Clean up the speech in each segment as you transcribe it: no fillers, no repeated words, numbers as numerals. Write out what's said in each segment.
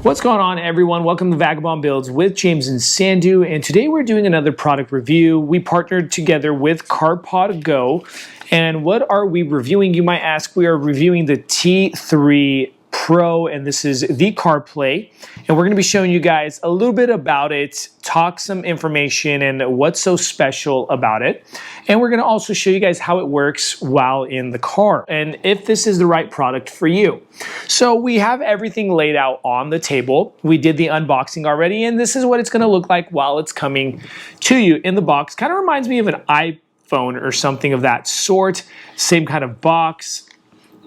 What's going on, everyone? Welcome to Vagabond Builds with James and Sandu, and today we're doing another product review. We partnered together with CarPodGo, and what are we reviewing, you might ask? We are reviewing the T3 Pro, and this is the CarPlay, and we're going to be showing you guys a little bit about it, talk some information and what's so special about it, and we're going to also show you guys how it works while in the car and if this is the right product for you. So we have everything laid out on the table. We did the unboxing already, and this is what it's going to look like while it's coming to you in the box. Kind of reminds me of an iPhone or something of that sort. Same kind of box.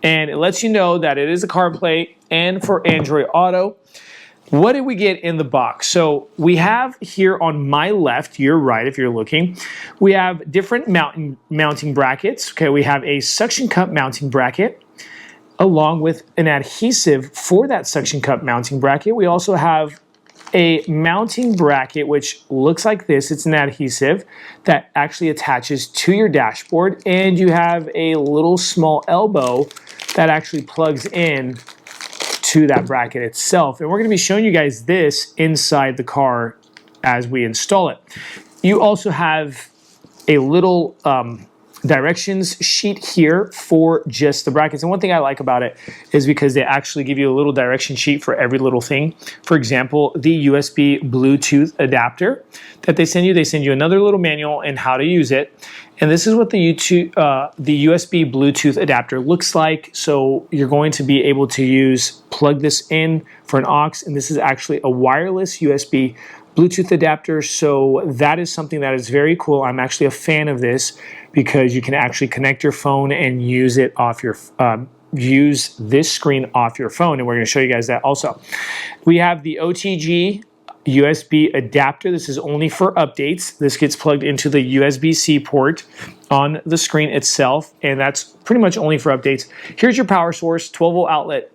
And it lets you know that it is a CarPlay and for Android Auto. What did we get in the box? So we have here on my left, your right if you're looking, we have different mounting brackets. Okay, we have a suction cup mounting bracket along with an adhesive for that suction cup mounting bracket. We also have a mounting bracket which looks like this. It's an adhesive that actually attaches to your dashboard, and you have a little small elbow that actually plugs in to that bracket itself. And we're going to be showing you guys this inside the car as we install it. You also have a little directions sheet here for just the brackets. And one thing I like about it is because they actually give you a little direction sheet for every little thing. For example, the USB Bluetooth adapter that they send you another little manual and how to use it. And this is what the USB Bluetooth adapter looks like. So you're going to be able to plug this in for an aux, and this is actually a wireless USB Bluetooth adapter, so that is something that is very cool. I'm actually a fan of this because you can actually connect your phone and use it off your use this screen off your phone, and we're going to show you guys that also. We have the OTG USB adapter. This is only for updates. This gets plugged into the USB-C port on the screen itself, and that's pretty much only for updates. Here's your power source, 12-volt outlet.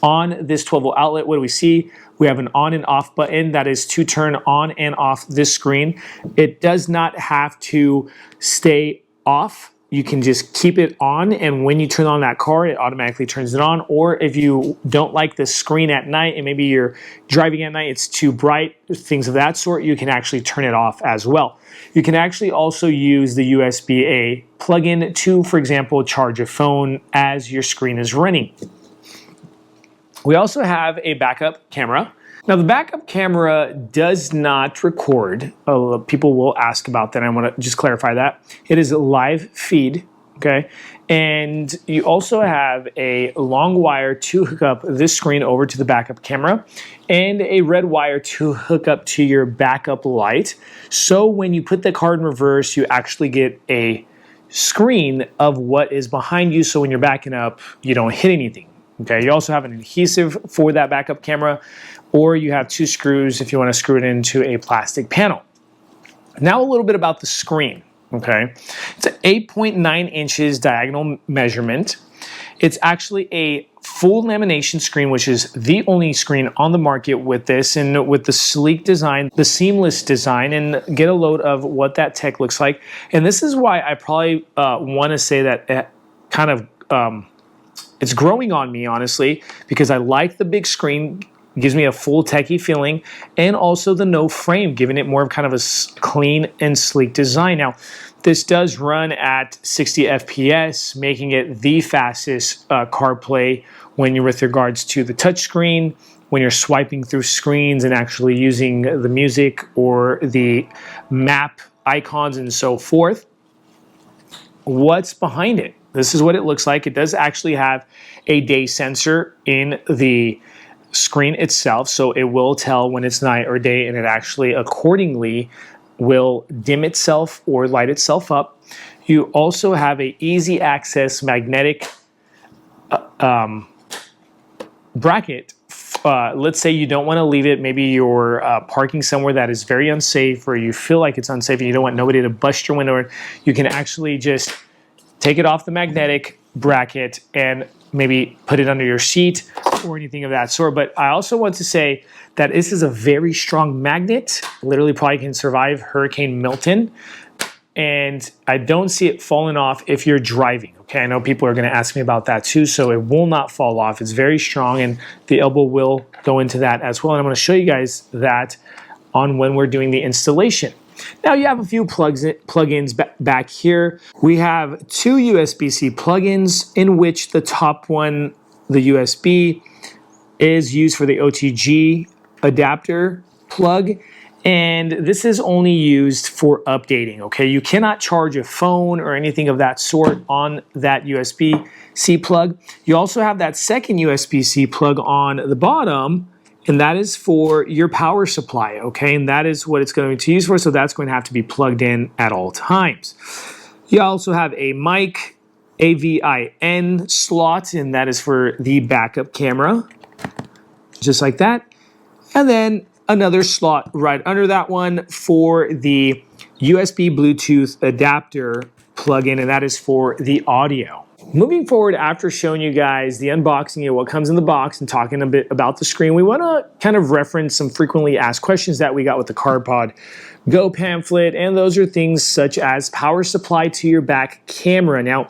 On this 12-volt outlet, what do we see? We have an on and off button that is to turn on and off this screen. It does not have to stay off. You can just keep it on, and when you turn on that car, it automatically turns it on. Or if you don't like the screen at night and maybe you're driving at night, it's too bright, things of that sort, you can actually turn it off as well. You can actually also use the USB-A plug-in to, for example, charge a phone as your screen is running. We also have a backup camera. Now the backup camera does not record. People will ask about that. I want to just clarify that. It is a live feed, okay? And you also have a long wire to hook up this screen over to the backup camera and a red wire to hook up to your backup light. So when you put the car in reverse, you actually get a screen of what is behind you, so when you're backing up, you don't hit anything. Okay, you also have an adhesive for that backup camera, or you have two screws if you want to screw it into a plastic panel. Now a little bit about the screen, okay? It's an 8.9 inches diagonal measurement. It's actually a full lamination screen, which is the only screen on the market with this, and with the sleek design, the seamless design, and get a load of what that tech looks like. And this is why I probably want to say that it kind of it's growing on me, honestly, because I like the big screen. It gives me a full techie feeling, and also the no frame, giving it more of kind of a clean and sleek design. Now, this does run at 60 FPS, making it the fastest CarPlay when you're with regards to the touchscreen, when you're swiping through screens and actually using the music or the map icons and so forth. What's behind it? This is what it looks like. It does actually have a day sensor in the screen itself, so it will tell when it's night or day, and it actually accordingly will dim itself or light itself up. You also have a easy access magnetic bracket. Let's say you don't want to leave it, maybe you're parking somewhere that is very unsafe, or you feel like it's unsafe and you don't want nobody to bust your window. You can actually just take it off the magnetic bracket and maybe put it under your seat or anything of that sort. But I also want to say that this is a very strong magnet. Literally probably can survive Hurricane Milton. and I don't see it falling off if you're driving. Okay, I know people are going to ask me about that too, so it will not fall off. It's very strong, and the elbow will go into that as well. And I'm going to show you guys that on when we're doing the installation. Now you have a few plugins back here. We have two USB-C plugins, in which the top one, the USB, is used for the OTG adapter plug, and this is only used for updating. Okay, you cannot charge a phone or anything of that sort on that USB-C plug. You also have that second USB-C plug on the bottom, and that is for your power supply. Okay, and that is what it's going to use for, so that's going to have to be plugged in at all times. You also have a mic AVIN slot, and that is for the backup camera, just like that. And then another slot right under that one for the USB Bluetooth adapter plug-in, and that is for the audio. Moving forward, after showing you guys the unboxing of what comes in the box and talking a bit about the screen, we want to kind of reference some frequently asked questions that we got with the CarPodGo pamphlet, and those are things such as power supply to your back camera. Now,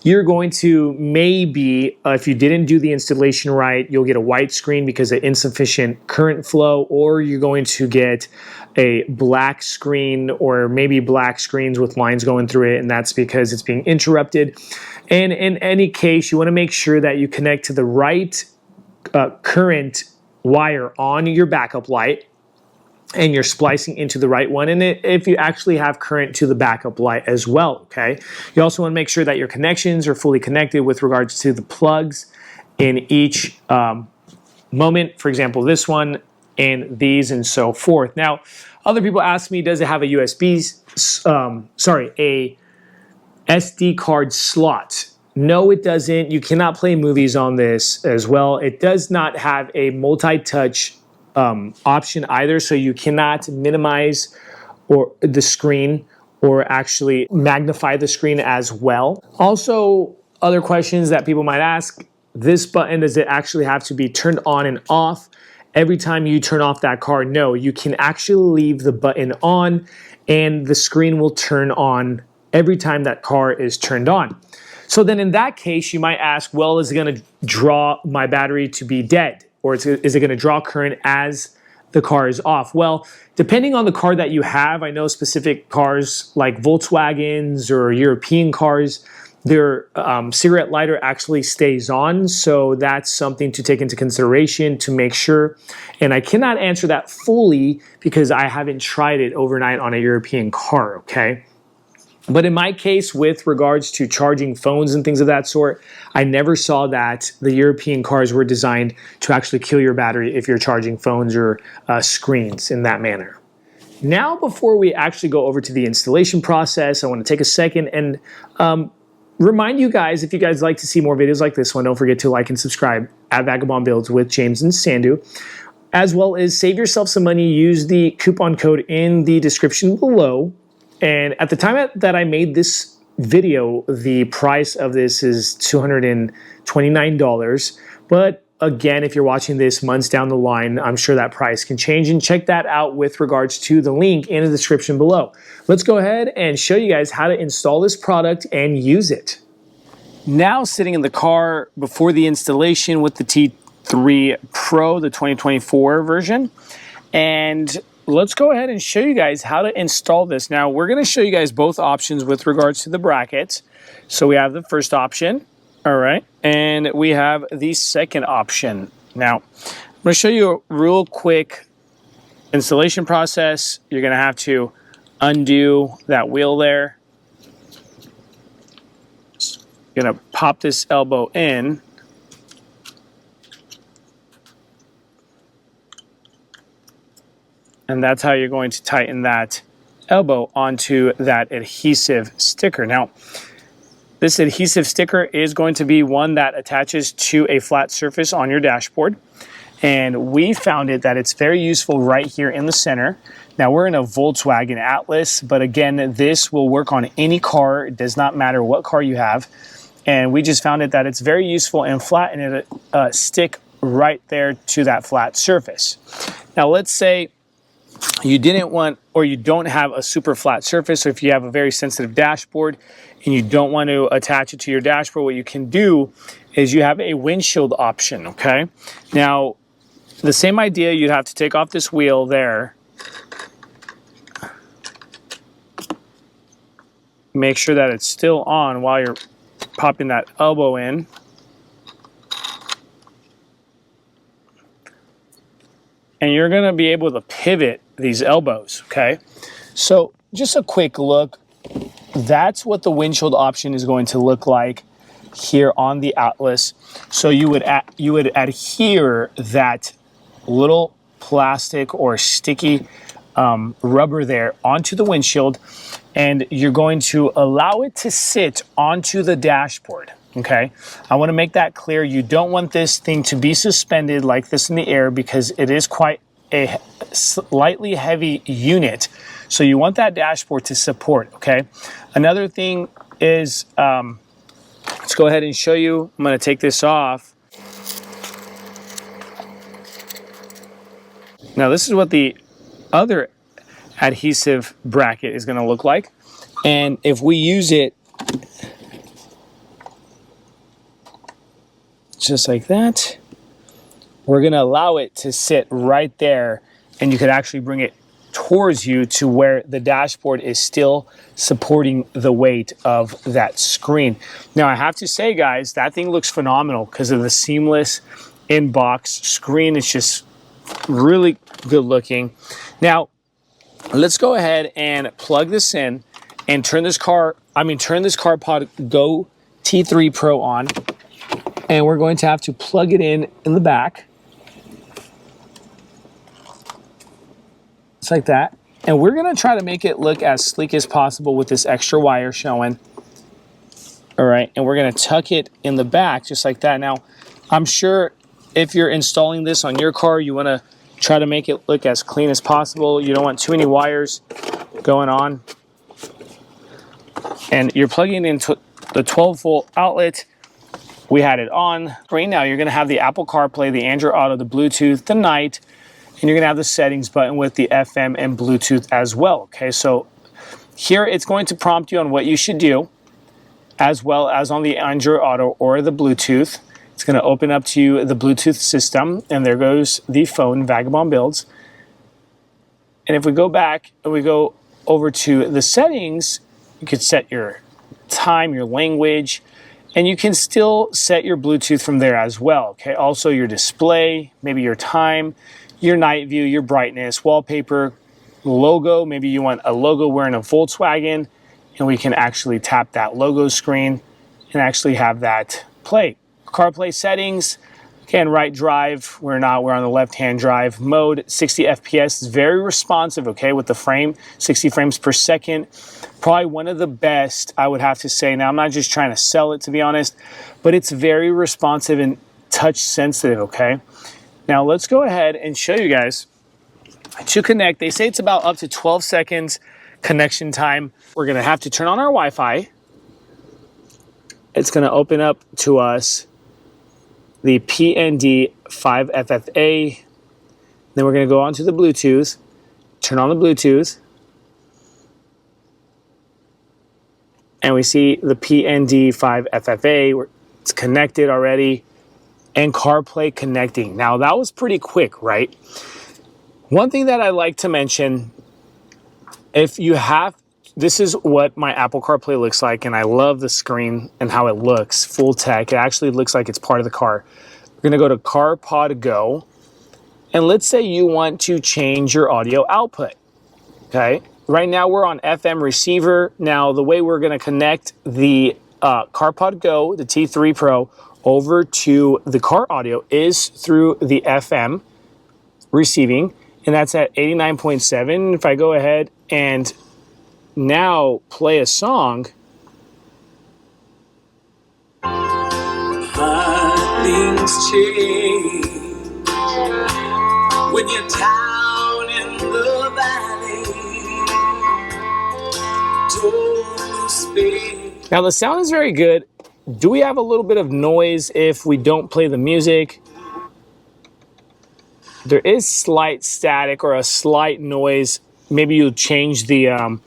you're going to maybe, if you didn't do the installation right, you'll get a white screen because of insufficient current flow, or you're going to get a black screen, or maybe black screens with lines going through it, and that's because it's being interrupted. And in any case, you want to make sure that you connect to the right current wire on your backup light, and you're splicing into the right one, and if you actually have current to the backup light as well, okay? You also want to make sure that your connections are fully connected with regards to the plugs in each moment. For example, this one and these and so forth. Now, other people ask me, does it have a a SD card slot? No, it doesn't. You cannot play movies on this as well. It does not have a multi-touch option either, so you cannot minimize or the screen or actually magnify the screen as well. Also, other questions that people might ask, this button, does it actually have to be turned on and off every time you turn off that car? No, you can actually leave the button on and the screen will turn on every time that car is turned on. So then in that case, you might ask, well, is it going to draw my battery to be dead? Or is it going to draw current as the car is off? Well, depending on the car that you have, I know specific cars like Volkswagens or European cars, their cigarette lighter actually stays on. So that's something to take into consideration to make sure. And I cannot answer that fully because I haven't tried it overnight on a European car, okay? But in my case, with regards to charging phones and things of that sort, I never saw that the European cars were designed to actually kill your battery if you're charging phones or screens in that manner. Now, before we actually go over to the installation process, I want to take a second and remind you guys, if you guys like to see more videos like this one, don't forget to like and subscribe at Vagabond Builds with James and Sandu. As well as save yourself some money, use the coupon code in the description below. And at the time that I made this video, the price of this is $229. But again, if you're watching this months down the line, I'm sure that price can change. And check that out with regards to the link in the description below. Let's go ahead and show you guys how to install this product and use it. Now sitting in the car before the installation with the T3 Pro, the 2024 version. And let's go ahead and show you guys how to install this. Now, we're going to show you guys both options with regards to the brackets. So we have the first option, all right, and we have the second option. Now, I'm going to show you a real quick installation process. You're going to have to undo that wheel there. You're going to pop this elbow in. And that's how you're going to tighten that elbow onto that adhesive sticker. Now, this adhesive sticker is going to be one that attaches to a flat surface on your dashboard. And we found it that it's very useful right here in the center. Now, we're in a Volkswagen Atlas, but again, this will work on any car. It does not matter what car you have. And we just found it that it's very useful and flat, and it'll stick right there to that flat surface. Now, let's say you didn't want, or you don't have a super flat surface, or if you have a very sensitive dashboard and you don't want to attach it to your dashboard, what you can do is you have a windshield option, okay? Now, the same idea, you'd have to take off this wheel there. Make sure that it's still on while you're popping that elbow in. And you're gonna be able to pivot these elbows, okay? So just a quick look. That's what the windshield option is going to look like here on the Atlas. So you would adhere that little plastic or sticky rubber there onto the windshield, and you're going to allow it to sit onto the dashboard, okay? I want to make that clear. You don't want this thing to be suspended like this in the air because it is quite a slightly heavy unit. So you want that dashboard to support, okay? Another thing is, let's go ahead and show you. I'm going to take this off. Now this is what the other adhesive bracket is going to look like. And if we use it just like that, we're going to allow it to sit right there, and you could actually bring it towards you to where the dashboard is still supporting the weight of that screen. Now I have to say, guys, that thing looks phenomenal because of the seamless in-box screen. It's just really good looking. Now let's go ahead and plug this in and turn this CarPodGo T3 Pro on, and we're going to have to plug it in the back. Just like that. And we're going to try to make it look as sleek as possible with this extra wire showing. All right, and we're going to tuck it in the back just like that. Now, I'm sure if you're installing this on your car, you want to try to make it look as clean as possible. You don't want too many wires going on. And you're plugging into the 12-volt outlet. We had it on. Right now, you're going to have the Apple CarPlay, the Android Auto, the Bluetooth, the night, and you're going to have the settings button with the FM and Bluetooth as well. Okay, so here it's going to prompt you on what you should do, as well as on the Android Auto or the Bluetooth. It's going to open up to you the Bluetooth system, and there goes the phone, Vagabond Builds. And if we go back and we go over to the settings, you could set your time, your language, and you can still set your Bluetooth from there as well. Okay, also your display, maybe your time, your night view, your brightness, wallpaper, logo. Maybe you want a logo wearing a Volkswagen, and we can actually tap that logo screen and actually have that play. CarPlay settings, again, right drive, we're on the left-hand drive mode. 60 FPS is very responsive, okay, with the frame, 60 frames per second. Probably one of the best, I would have to say. Now, I'm not just trying to sell it, to be honest, but it's very responsive and touch sensitive, okay? Now, let's go ahead and show you guys to connect. They say it's about up to 12 seconds connection time. We're going to have to turn on our Wi-Fi. It's going to open up to us the PND 5FFA. Then we're going to go on to the Bluetooth, turn on the Bluetooth, and we see the PND 5FFA. It's connected already, and CarPlay connecting. Now that was pretty quick, right? One thing that I like to mention, if you have, this is what my Apple CarPlay looks like, and I love the screen and how it looks, full tech. It actually looks like it's part of the car. We're gonna go to CarPodGo, and let's say you want to change your audio output, okay? Right now we're on FM receiver. Now the way we're gonna connect the CarPodGo, the T3 Pro, over to the car audio is through the FM receiving, and that's at 89.7. If I go ahead and now play a song, things change when you're down in the valley. Now the sound is very good. Do we have a little bit of noise if we don't play the music? there is slight static or a slight noise. Maybe you'll change the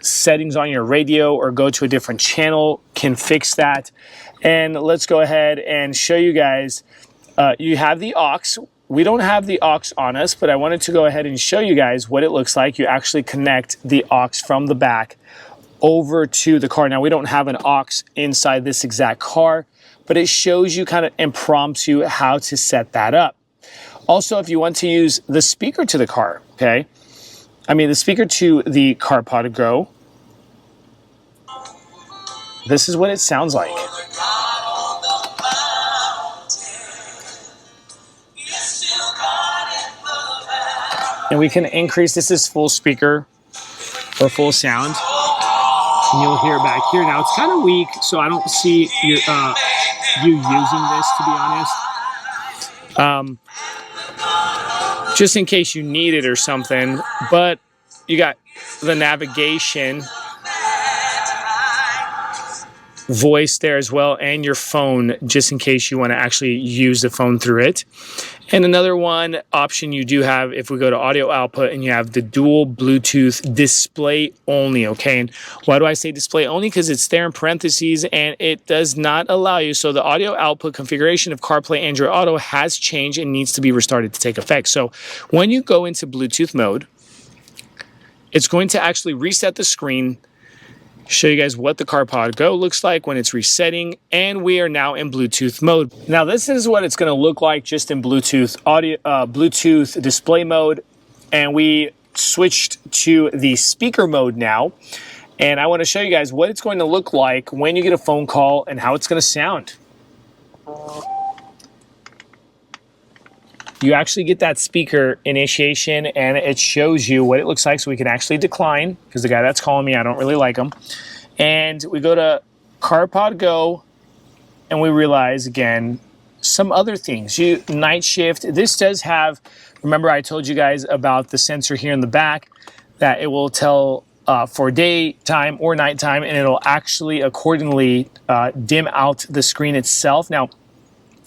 settings on your radio or go to a different channel, can fix that. And let's go ahead and show you guys. You have the aux. We don't have the aux on us, but I wanted to go ahead and show you guys what it looks like. You actually connect the aux from the back over to the car. Now, we don't have an aux inside this exact car, but it shows you kind of and prompts you how to set that up. Also, if you want to use the speaker to the car, okay? I mean, the speaker to the CarPodGo, this is what it sounds like. And we can increase, this is full speaker or full sound. And you'll hear it back here. Now, it's kind of weak, so I don't see you using this, to be honest. Just in case you need it or something. But you got the navigation voice there as well, and your phone, just in case you want to actually use the phone through it. And another one option you do have, if we go to audio output, and you have the dual Bluetooth display only, okay? And why do I say display only? Because it's there in parentheses, and it does not allow you. So the audio output configuration of CarPlay Android Auto has changed and needs to be restarted to take effect. So when you go into Bluetooth mode, it's going to actually reset the screen, show you guys what the CarPodGo looks like when it's resetting, and we are now in Bluetooth mode. Now, this is what it's going to look like just in Bluetooth audio, Bluetooth display mode, and we switched to the speaker mode now, and I want to show you guys what it's going to look like when you get a phone call and how it's going to sound. You actually get that speaker initiation, and it shows you what it looks like, so we can actually decline, because the guy that's calling me, I don't really like him. And we go to CarPodGo, and we realize, again, some other things. Night shift, this does have, remember I told you guys about the sensor here in the back, that it will tell for daytime or nighttime, and it'll actually accordingly dim out the screen itself. Now,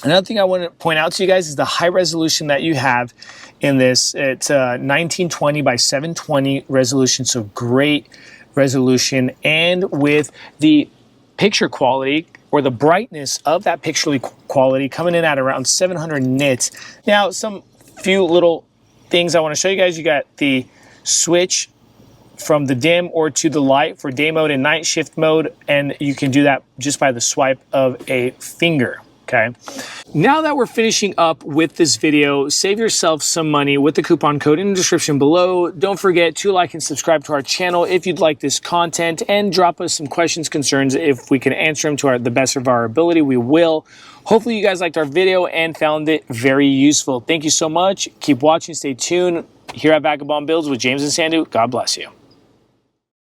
another thing I want to point out to you guys is the high resolution that you have in this. It's 1920 by 720 resolution, so great resolution. And with the picture quality or the brightness of that picture quality coming in at around 700 nits. Now, some few little things I want to show you guys. You got the switch from the dim or to the light for day mode and night shift mode, and you can do that just by the swipe of a finger. Okay. Now that we're finishing up with this video, save yourself some money with the coupon code in the description below. Don't forget to like and subscribe to our channel if you'd like this content, and drop us some questions, concerns. If we can answer them to the best of our ability, we will. Hopefully you guys liked our video and found it very useful. Thank you so much. Keep watching, stay tuned here at Vagabond Builds with James and Sandu. God bless you.